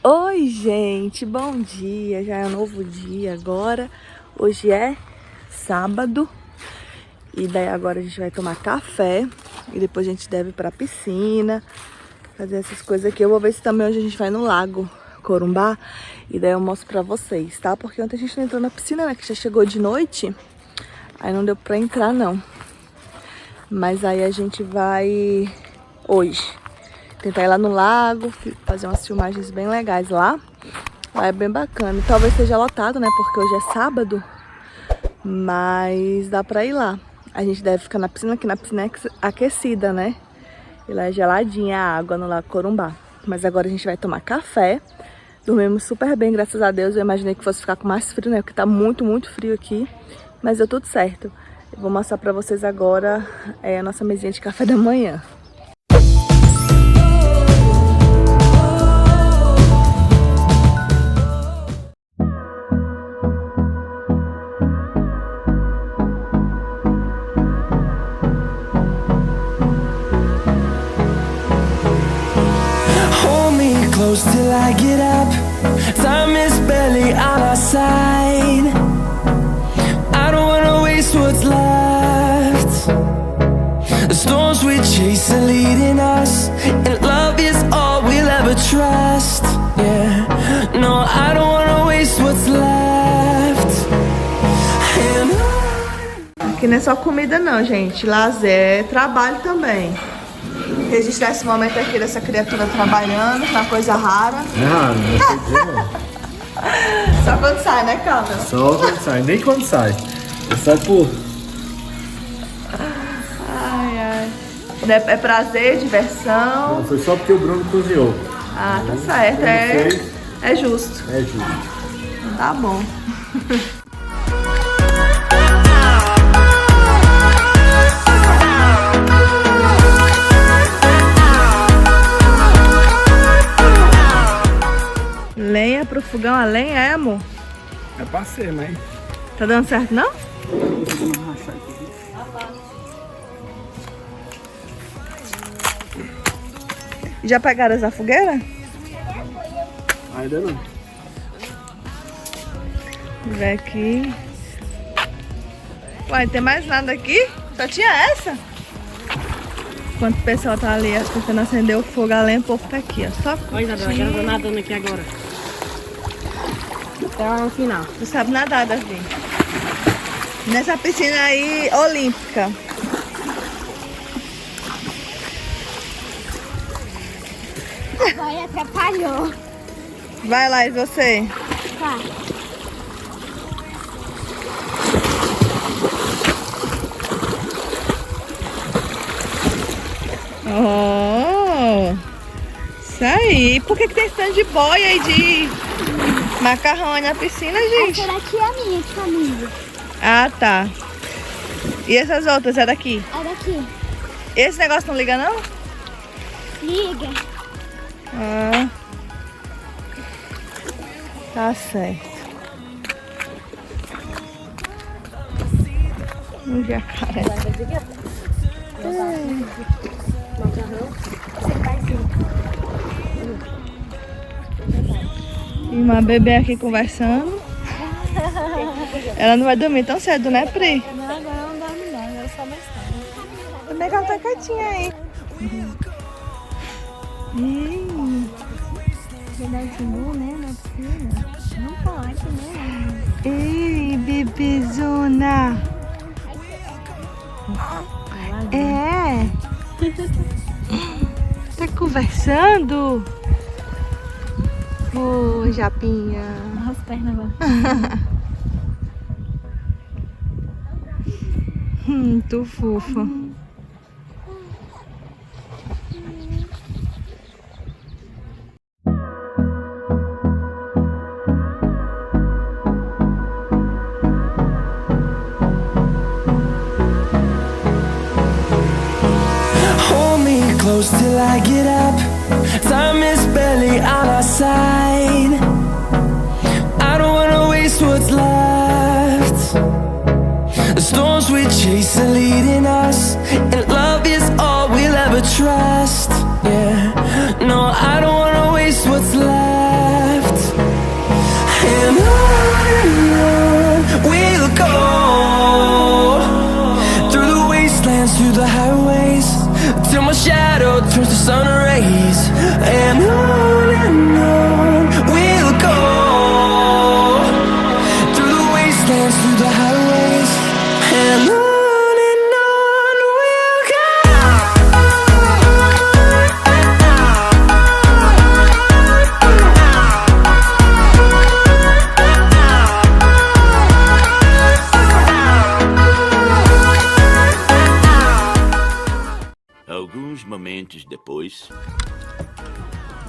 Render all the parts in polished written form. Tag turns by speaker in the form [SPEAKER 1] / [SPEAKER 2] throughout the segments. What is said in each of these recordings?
[SPEAKER 1] Oi, gente, bom dia. Já é um novo dia agora. Hoje é sábado. E daí agora a gente vai tomar café. E depois a gente deve ir pra piscina, fazer essas coisas aqui. Eu vou ver se também hoje a gente vai no lago Corumbá. E daí eu mostro pra vocês, tá? Porque ontem a gente não entrou na piscina, né? Que já chegou de noite. Aí não deu pra entrar, não. Mas aí a gente vai hoje tentar ir lá no lago, fazer umas filmagens bem legais lá. Lá é bem bacana. Talvez seja lotado, né? Porque hoje é sábado. Mas dá pra ir lá. A gente deve ficar na piscina, que na piscina é aquecida, né? E lá é geladinha a água no Lago Corumbá. Mas agora a gente vai tomar café. Dormimos super bem, graças a Deus. Eu imaginei que fosse ficar com mais frio, né? Porque tá muito, muito frio aqui. Mas deu tudo certo. Eu vou mostrar pra vocês agora a nossa mesinha de café da manhã.
[SPEAKER 2] Close till I get up. Time is barely on our side. I don't wanna waste what's left. The storms we chase are leading us, and love is all we'll ever trust. Yeah, no, I don't wanna waste what's left.
[SPEAKER 1] Aqui não é só comida não, gente. Lazer é trabalho também. Registrar esse momento aqui dessa criatura trabalhando, uma coisa rara.
[SPEAKER 3] É raro, não sei dizer não.
[SPEAKER 1] Só quando sai, né, Calma?
[SPEAKER 3] Só quando sai, nem quando sai. É só por...
[SPEAKER 1] Ai, ai. É prazer, diversão.
[SPEAKER 3] Não, foi só porque o Bruno cozinhou.
[SPEAKER 1] Ah, tá certo. É justo.
[SPEAKER 3] É justo.
[SPEAKER 1] Tá bom. Lenha pro fogão, a lenha é, amor?
[SPEAKER 3] É pra ser, mas...
[SPEAKER 1] Tá dando certo, não? Já pegaram essa fogueira?
[SPEAKER 3] Ainda não.
[SPEAKER 1] Vou ver aqui. Uai, tem mais nada aqui? Só tinha essa? Enquanto o pessoal tá ali tentando acender o fogo, a lenha, o povo tá aqui, ó. Só
[SPEAKER 4] Olha, Isabela, eu tô nadando aqui agora. Até lá no final.
[SPEAKER 1] tu sabe nadar, Davi. Nessa piscina aí, olímpica.
[SPEAKER 5] Vai, atrapalhou.
[SPEAKER 1] Vai lá, e você?
[SPEAKER 5] Tá.
[SPEAKER 1] Oh, isso aí. Por que tem stand de boia e de macarrão aí na piscina, gente?
[SPEAKER 5] Essa daqui é a minha de família.
[SPEAKER 1] Ah, tá. E essas outras é daqui?
[SPEAKER 5] É daqui.
[SPEAKER 1] Esse negócio não liga, não?
[SPEAKER 5] Liga.
[SPEAKER 1] Ah, tá certo. Um jacaré. E uma bebê aqui conversando. Ela não vai dormir tão cedo, né, Pri?
[SPEAKER 5] Não, agora não dorme não, agora só mais tarde.
[SPEAKER 1] Também que ela tá quietinha aí.
[SPEAKER 5] Pedacinho, né, na piscina. Não pode, né?
[SPEAKER 1] Ei, bebezona. É? Tá conversando? Ô, Japinha.
[SPEAKER 5] As pernas agora.
[SPEAKER 1] Tu fofa.
[SPEAKER 2] Close till I get up. Time is barely on our side. I don't wanna waste what's left. The storms we chase are leading us, and love is all we'll ever trust. Yeah, no, I don't wanna waste what's left.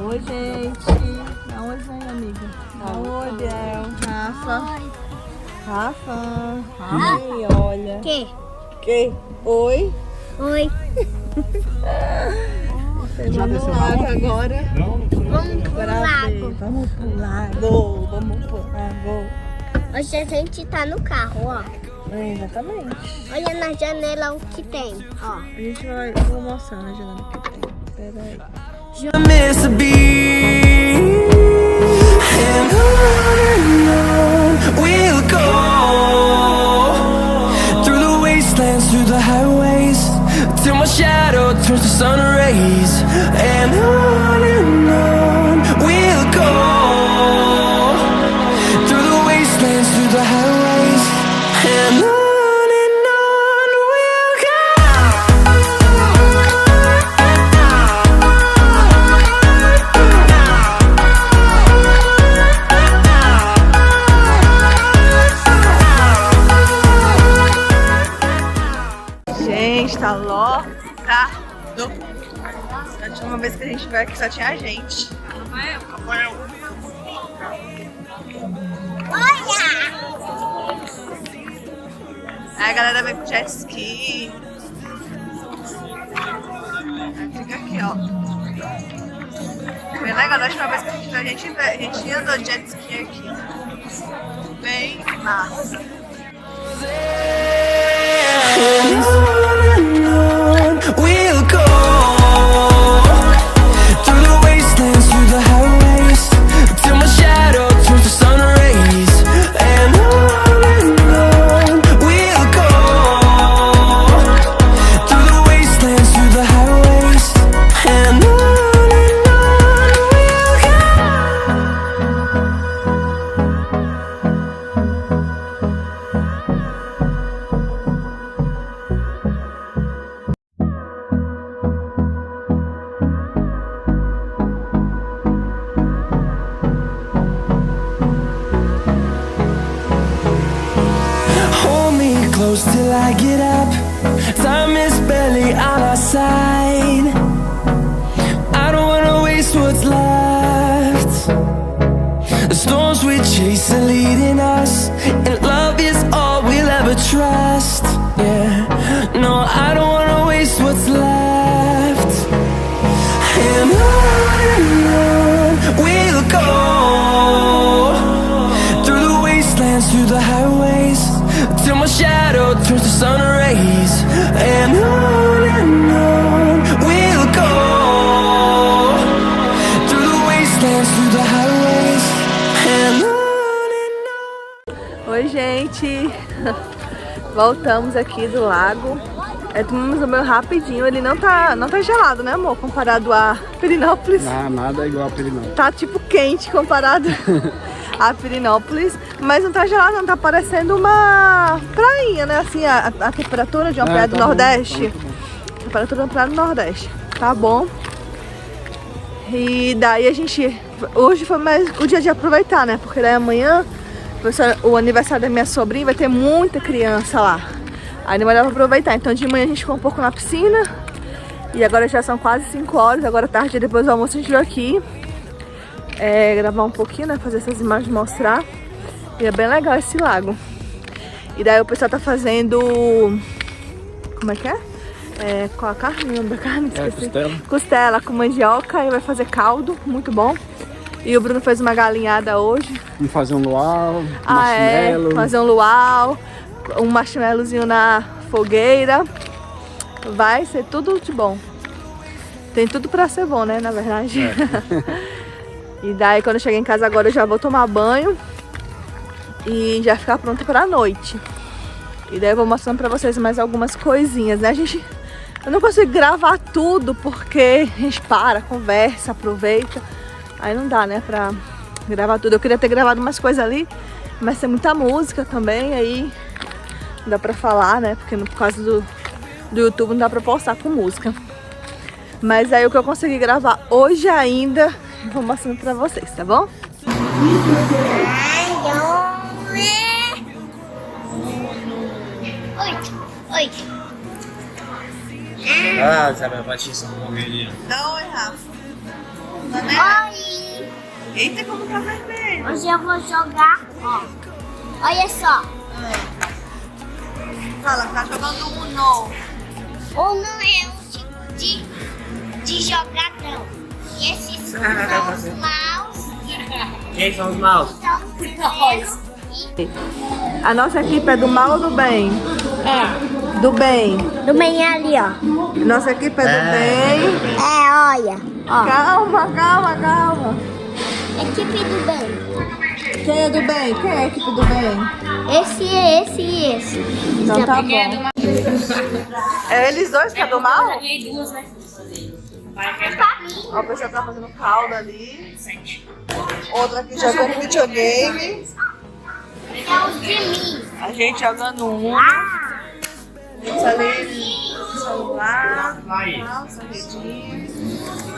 [SPEAKER 1] Oi, gente. Dá um oi, amiga. Dá um oi, Biel. Rafa. Rafa. Ai, olha. Que? Oi.
[SPEAKER 5] Oi.
[SPEAKER 1] Vamos no lago agora.
[SPEAKER 5] Vamos pro lago.
[SPEAKER 1] Vamos pro lago. Vamos pro lago.
[SPEAKER 5] Hoje a gente tá no carro, ó.
[SPEAKER 1] É, exatamente.
[SPEAKER 5] Olha na janela o que tem, ó.
[SPEAKER 1] A gente vai... Vou mostrar na janela o que tem. Pera aí.
[SPEAKER 2] I miss a beat, and on we'll go through the wastelands, through the highways, till my shadow turns to sun rays. And on we'll go through the wastelands, through the highways, and on.
[SPEAKER 1] Gente, tá lotado. A última vez que a gente veio aqui só tinha gente. Aí a galera vem com jet ski. Aí fica aqui, ó. Bem legal, da última vez que a gente veio, a gente andou de jet ski aqui. Bem massa.
[SPEAKER 2] We'll go through the wastelands, through the highways, till my shadow turns to sun rays. And on we'll go through the wastelands, through the highways, and on we'll go. Hold me close till I get up. Time is barely on our side. I don't wanna waste what's left. The storms we chase are leading us, and love is all we'll ever trust. Yeah, no, I don't wanna waste what's left. And on we'll go through the wastelands, through the highways, till my shadow turns to sun rays. And on we'll go through the wastelands, through the highways, and on.
[SPEAKER 1] Oi, gente. Voltamos aqui do lago. Tomamos o meu rapidinho. Ele não tá gelado, né, amor? Comparado a Pirenópolis.
[SPEAKER 3] Nada igual a Pirinópolis.
[SPEAKER 1] Tá tipo quente comparado a Pirenópolis. Mas não tá gelado, não. Tá parecendo uma prainha, né? Assim, a temperatura de uma praia do Nordeste. Temperatura de uma praia do Nordeste. Tá bom. E daí a gente... Hoje foi mais o dia de aproveitar, né? Porque daí amanhã, o aniversário da minha sobrinha, vai ter muita criança lá. Aí não vai dar pra aproveitar. Então de manhã a gente ficou um pouco na piscina. E agora já são quase 5 horas. Agora tarde, depois do almoço a gente veio aqui gravar um pouquinho, né? Fazer essas imagens, mostrar. E é bem legal esse lago. E daí o pessoal tá fazendo... Como é que é? Qual a carne? O nome da carne? Esqueci.
[SPEAKER 3] Costela.
[SPEAKER 1] Costela com mandioca. E vai fazer caldo, muito bom. E o Bruno fez uma galinhada hoje.
[SPEAKER 3] Vamos fazer um luau, marshmallow.
[SPEAKER 1] Fazer um luau. Um marshmallowzinho na fogueira. Vai ser tudo de bom. Tem tudo pra ser bom, né? Na verdade. E daí quando eu chegar em casa agora eu já vou tomar banho. E já ficar pronta pra noite. E daí eu vou mostrando pra vocês mais algumas coisinhas, né? Eu não consigo gravar tudo porque a gente para, conversa, aproveita. Aí não dá, né, pra gravar tudo. Eu queria ter gravado umas coisas ali, mas tem muita música também, aí não dá pra falar, né? Porque por causa do YouTube não dá pra postar com música. Mas aí o que eu consegui gravar hoje ainda, eu vou mostrando pra vocês, tá bom?
[SPEAKER 5] Oi.
[SPEAKER 3] Ah, Isabel Batista, uma fogueirinha.
[SPEAKER 1] Dá oi, Rafa.
[SPEAKER 5] Oi!
[SPEAKER 1] Eita, como tá vermelho.
[SPEAKER 5] Hoje eu vou jogar, ó. Olha só.
[SPEAKER 1] Fala, tá jogando Uno.
[SPEAKER 5] Ou não é um tipo de jogadão. E esses são os maus.
[SPEAKER 4] Quem são os maus?
[SPEAKER 5] São os
[SPEAKER 1] A nossa equipe é do mal ou do bem?
[SPEAKER 5] É.
[SPEAKER 1] Do bem.
[SPEAKER 5] Do bem ali, ó.
[SPEAKER 1] Nossa equipe é do bem.
[SPEAKER 5] É, olha. Ó.
[SPEAKER 1] Calma, calma, calma.
[SPEAKER 5] Equipe do bem.
[SPEAKER 1] Quem é do bem? Quem é a equipe do bem?
[SPEAKER 5] Esse e esse.
[SPEAKER 1] Então tá bom. É eles dois que é do mal? Ó, o pessoal tá fazendo calda ali. Outra aqui jogando videogame.
[SPEAKER 5] É os de mim.
[SPEAKER 1] A gente jogando um.
[SPEAKER 5] Ah!
[SPEAKER 1] Gente ali no celular. Nossa, redinha.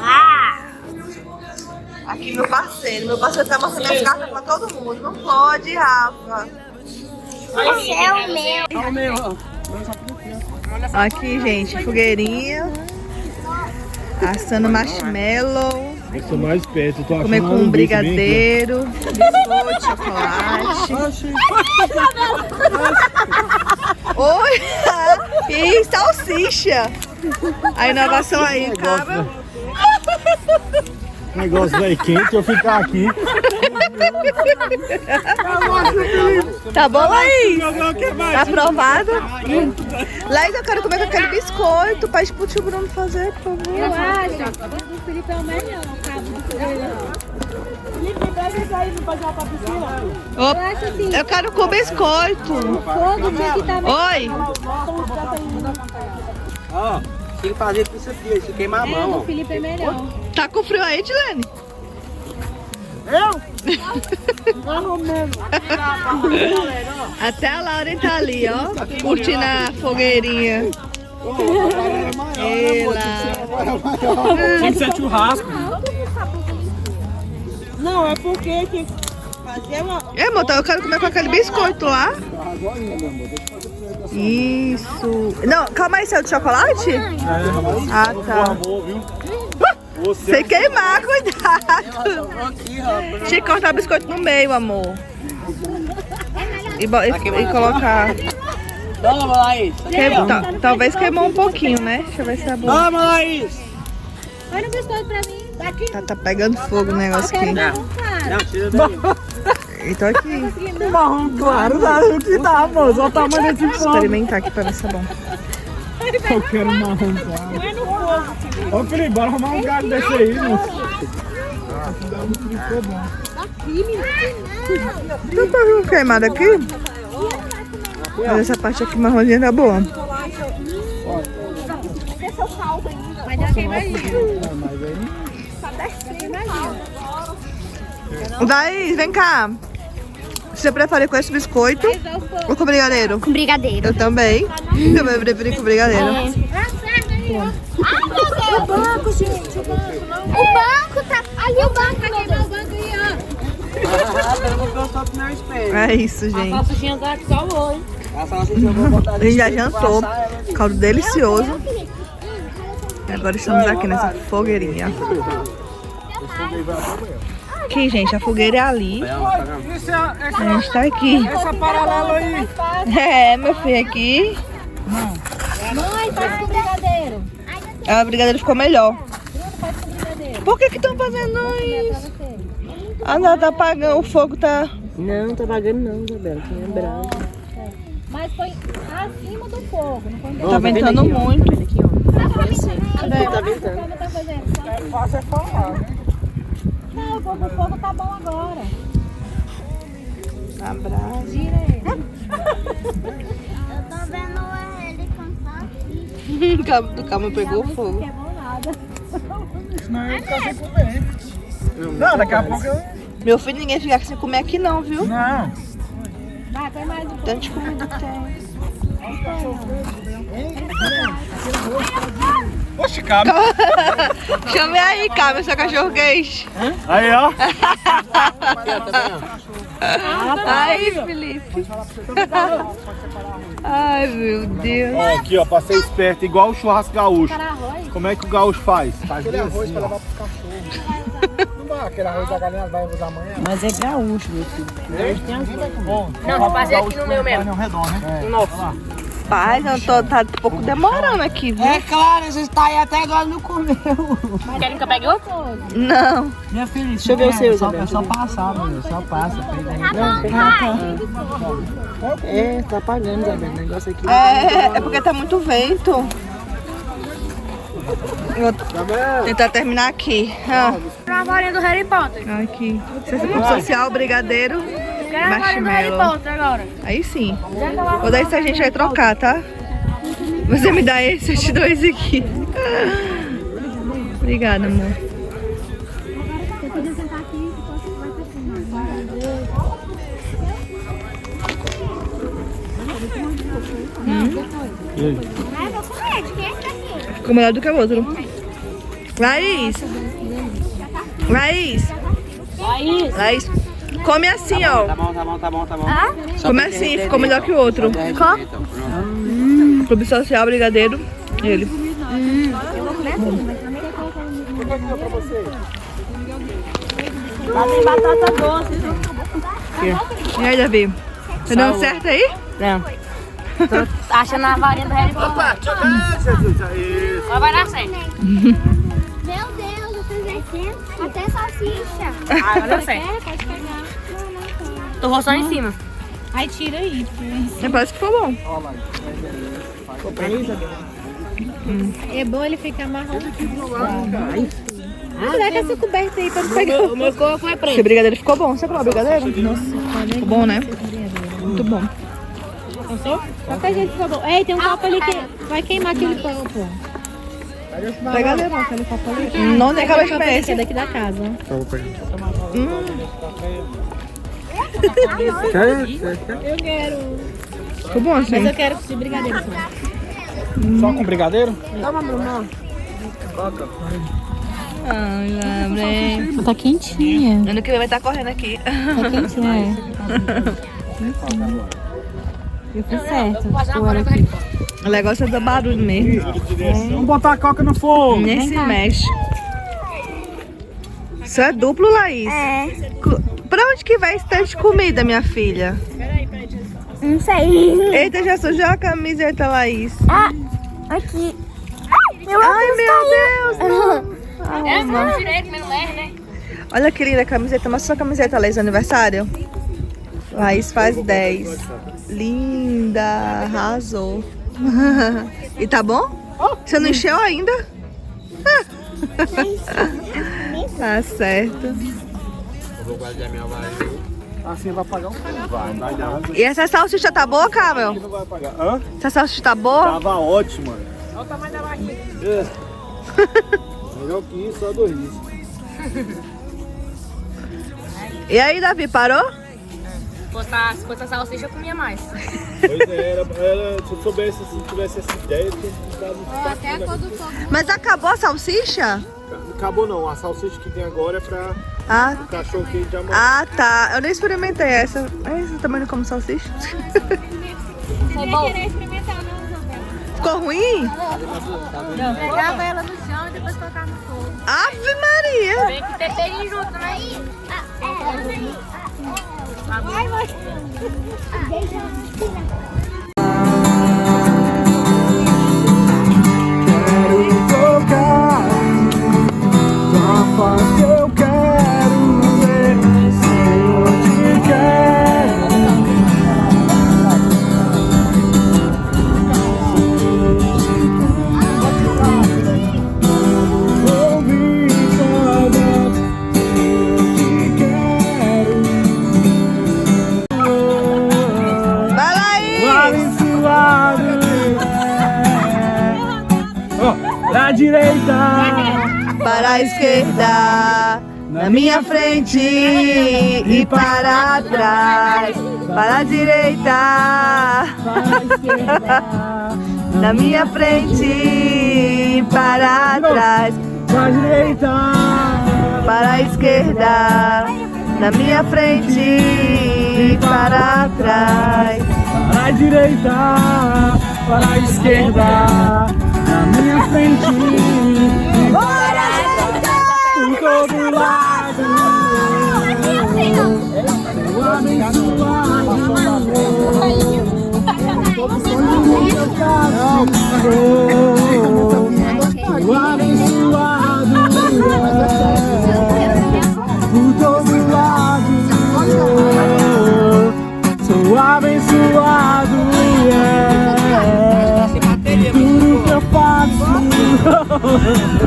[SPEAKER 5] Ah!
[SPEAKER 1] Aqui meu parceiro tá mostrando as cartas pra todo mundo. Não pode, Rafa.
[SPEAKER 5] Esse é o meu.
[SPEAKER 3] Olha o meu, ó.
[SPEAKER 1] Aqui, gente, fogueirinha. Assando marshmallow.
[SPEAKER 3] Eu sou mais perto, eu tô achando
[SPEAKER 1] Comer com
[SPEAKER 3] um bico
[SPEAKER 1] brigadeiro, biscoito, chocolate. Oi! E salsicha. A inovação aí, cara.
[SPEAKER 3] O negócio daí quente, eu ficar aqui.
[SPEAKER 1] Tá bom, Laís? Tá aprovado? Laís, eu quero comer com aquele biscoito. Pede pro tio Bruno fazer, por favor.
[SPEAKER 6] Eu acho. O Felipe é o melhor, o cabo do Felipe. Felipe, pega isso aí, não pode ir lá pra piscina?
[SPEAKER 1] Opa,
[SPEAKER 6] Eu acho assim,
[SPEAKER 1] eu quero com biscoito.
[SPEAKER 6] o fogo tinha que estar
[SPEAKER 1] Oi?
[SPEAKER 7] Ó, tem que fazer com isso aqui, isso queima a mão,
[SPEAKER 6] O Felipe é melhor.
[SPEAKER 1] Tá com frio aí, Dilene? Até a Lauren tá ali, ó, curtindo a fogueirinha.
[SPEAKER 3] Tinha que ser churrasco.
[SPEAKER 4] Não, é porque tem que fazer uma...
[SPEAKER 1] Amor, então eu quero comer com aquele biscoito lá. Isso. Não, calma aí, seu de chocolate? Ah, tá. Sem queimar, cuidado. Tinha que cortar o biscoito no meio, amor. E colocar.
[SPEAKER 7] Toma, Laís.
[SPEAKER 1] Talvez queimou um pouquinho, né? Deixa eu ver se tá bom.
[SPEAKER 7] Toma, Laís.
[SPEAKER 6] Olha o biscoito pra mim. Daqui.
[SPEAKER 1] Tá pegando fogo o negócio aqui.
[SPEAKER 7] Não, tira daí.
[SPEAKER 1] Então aqui.
[SPEAKER 3] Claro, não que dá, moço. Olha o tamanho desse
[SPEAKER 1] Vou experimentar aqui pra ver se é bom.
[SPEAKER 3] Eu quero marrom claro. Ô, Felipe, bora arrumar um galho desse aí, moço.
[SPEAKER 1] Então tá vendo queimado aqui? Mas essa parte aqui marronzinha tá boa.
[SPEAKER 6] Vai dar queimadinha.
[SPEAKER 1] Daí, vem cá. Você prefere com esse biscoito ou com brigadeiro?
[SPEAKER 5] Com brigadeiro.
[SPEAKER 1] Eu também. Eu vou preferir com brigadeiro.
[SPEAKER 6] O banco, gente, o banco não.
[SPEAKER 5] O banco tá ali, o banco.
[SPEAKER 6] Vai queimar o banco aí, ó.
[SPEAKER 7] Eu vou gostar do meu espelho.
[SPEAKER 1] É isso, gente.
[SPEAKER 6] Salsichinha tá só hoje.
[SPEAKER 7] A salsicha eu vou botar
[SPEAKER 1] A gente já jantou. Caldo delicioso. E agora estamos aqui nessa fogueirinha. Aqui, gente, a fogueira é ali. A gente tá aqui.
[SPEAKER 3] Essa paralela aí.
[SPEAKER 1] É, meu filho, aqui.
[SPEAKER 6] Mãe, faz com brigadeiro.
[SPEAKER 1] A brigadeiro ficou melhor.
[SPEAKER 6] Faz com brigadeiro.
[SPEAKER 1] Por que estão fazendo isso?
[SPEAKER 6] Pra você.
[SPEAKER 1] Ah, não, tá apagando. O fogo tá...
[SPEAKER 4] Não, tá pagando não, Isabela, tá lembrando.
[SPEAKER 6] Mas foi acima do fogo, não foi
[SPEAKER 1] Tá ventando muito.
[SPEAKER 6] Tá ventando. Como tá fazendo?
[SPEAKER 3] Fácil é falar, né?
[SPEAKER 6] Não, o fogo tá bom agora.
[SPEAKER 1] Abraço.
[SPEAKER 6] Gira ele.
[SPEAKER 5] Eu tô vendo ele cantar aqui.
[SPEAKER 1] Do calma pegou fogo.
[SPEAKER 6] Não queimou nada.
[SPEAKER 3] Senão eu ia ficar sem comer. Não, daqui a pouco eu...
[SPEAKER 1] Meu filho, ninguém fica sem comer aqui não, viu?
[SPEAKER 3] Não.
[SPEAKER 6] Vai, tem mais um pouco.
[SPEAKER 1] Tanto de comida que tem.
[SPEAKER 3] Oxe, cara.
[SPEAKER 1] Chame aí, Cabe, seu cachorro quente.
[SPEAKER 3] Aí, ó.
[SPEAKER 1] Aí, Felipe. Ai, meu Deus.
[SPEAKER 3] Ó, aqui, ó, pra ser esperto, igual o churrasco gaúcho.
[SPEAKER 6] Para arroz.
[SPEAKER 3] Como é que o gaúcho faz? Faz bem assim, ó. aquele arroz da galinha vai usar amanhã.
[SPEAKER 4] Mas é gaúcho, meu filho.
[SPEAKER 6] Não, vou fazer aqui no meu mesmo.
[SPEAKER 1] Paz, eu tô, tá um pouco demorando aqui, viu?
[SPEAKER 7] É claro, você está aí até agora não comeu.
[SPEAKER 6] Querem que eu pegue outro?
[SPEAKER 1] Não.
[SPEAKER 7] Minha filha,
[SPEAKER 4] Deixa eu ver o seu, Isabel.
[SPEAKER 7] É só passar, meu. Só passa.
[SPEAKER 4] É, tá apagando, Isabel. O negócio aqui.
[SPEAKER 1] É porque tá muito vento. Eu vou tentar terminar aqui.
[SPEAKER 6] Pra varinha do Harry Potter.
[SPEAKER 1] Aqui. Centro social, brigadeiro,
[SPEAKER 6] Quero a varinha do Harry
[SPEAKER 1] marshmallow.
[SPEAKER 6] Potter agora.
[SPEAKER 1] Aí sim. Vou dar isso, a gente vai trocar, tá? Você me dá esse, eu te dou esse aqui. Obrigada, amor. Ficou melhor do que o outro. Laís! Laís! Laís! Come assim, ó.
[SPEAKER 7] Tá bom.
[SPEAKER 1] Come assim, ficou melhor que o outro. Clube social, brigadeiro, ele.
[SPEAKER 6] Lá tem batata doce.
[SPEAKER 1] E aí, Davi? Tá dando certo aí?
[SPEAKER 6] Não. Tô achando a varinha do Harry Potter. Mas vai dar certo.
[SPEAKER 5] Meu Deus, eu fiz assim, até salsicha.
[SPEAKER 6] Vai dar certo.
[SPEAKER 5] Pode pegar.
[SPEAKER 6] Tô roçando em cima. Aí tira aí.
[SPEAKER 1] Parece que ficou bom.
[SPEAKER 6] É bom ele ficar marrom. Coloca essa coberta aí pra não pegar. O meu corpo é preto.
[SPEAKER 1] Esse brigadeiro ficou bom. Você comeu brigadeiro? Nossa, ficou bom, né? Muito bom.
[SPEAKER 6] Qualquer jeito ficou bom. Ei, tem um copo ali que vai queimar aquele pão, pô.
[SPEAKER 1] Pega ali, amor, aquele copo ali. Não tem aquela
[SPEAKER 6] É
[SPEAKER 1] espécie.
[SPEAKER 6] daqui da casa. Eu quero.
[SPEAKER 1] Ficou bom assim.
[SPEAKER 6] Mas eu quero de brigadeiro.
[SPEAKER 3] Só com brigadeiro?
[SPEAKER 1] Ai, lembrei.
[SPEAKER 6] Tá quentinha.
[SPEAKER 1] Ano que vem vai estar correndo aqui.
[SPEAKER 6] Tá quentinha, Eu fiz certo.
[SPEAKER 1] O negócio é do barulho mesmo.
[SPEAKER 3] Vamos botar a coca no fogo.
[SPEAKER 1] Nem se mexe. Isso é duplo, Laís? Pra onde que vai esse tanto de comida, minha filha?
[SPEAKER 5] Não sei.
[SPEAKER 1] Eita, já sujou a camiseta, Laís.
[SPEAKER 5] Aqui.
[SPEAKER 1] Ai, meu Deus.
[SPEAKER 6] É, mas direito, mas não é, né?
[SPEAKER 1] Olha que linda a camiseta. Mostra sua camiseta, Laís, do aniversário. Laís faz 10. Linda. Arrasou. E tá bom? Você não encheu ainda? Tá certo.
[SPEAKER 3] Assim vai pagar um pouco. Vai dar.
[SPEAKER 1] E essa salsicha tá boa, Camel?
[SPEAKER 3] Não vai pagar. Hã?
[SPEAKER 1] Essa salsicha tá boa?
[SPEAKER 3] Tava ótima. Olha o tamanho da barriga. Melhor que isso, só 2 litros.
[SPEAKER 1] E aí, Davi, parou?
[SPEAKER 6] Se fosse a salsicha, eu comia mais.
[SPEAKER 3] Pois é, se eu soubesse, se tivesse essa ideia, eu tinha ficado.
[SPEAKER 6] Até quando for.
[SPEAKER 1] Mas acabou a salsicha?
[SPEAKER 3] Acabou não, a salsicha que tem agora é pra o cachorro quente de amanhã.
[SPEAKER 1] Ah, tá. Eu nem experimentei essa. Você também não come salsicha?
[SPEAKER 6] Foi bom.
[SPEAKER 1] Ficou ruim?
[SPEAKER 6] Pegava ela no chão e depois colocava no fogo.
[SPEAKER 1] Ave Maria!
[SPEAKER 6] Tem que ter perinho junto, né?
[SPEAKER 3] Quero tocar, garrafa que eu quero ver, Senhor te quero. Ouvi sua voz, eu te quero.
[SPEAKER 1] Vai, Laís!
[SPEAKER 3] Abençoado. Da direita
[SPEAKER 1] Para a esquerda, na minha frente e para trás. Para a direita, na minha frente e para trás.
[SPEAKER 3] da direita
[SPEAKER 1] Para a esquerda, na minha frente e para trás.
[SPEAKER 3] para a direita, para a esquerda, na minha frente, por todo lado.
[SPEAKER 7] não.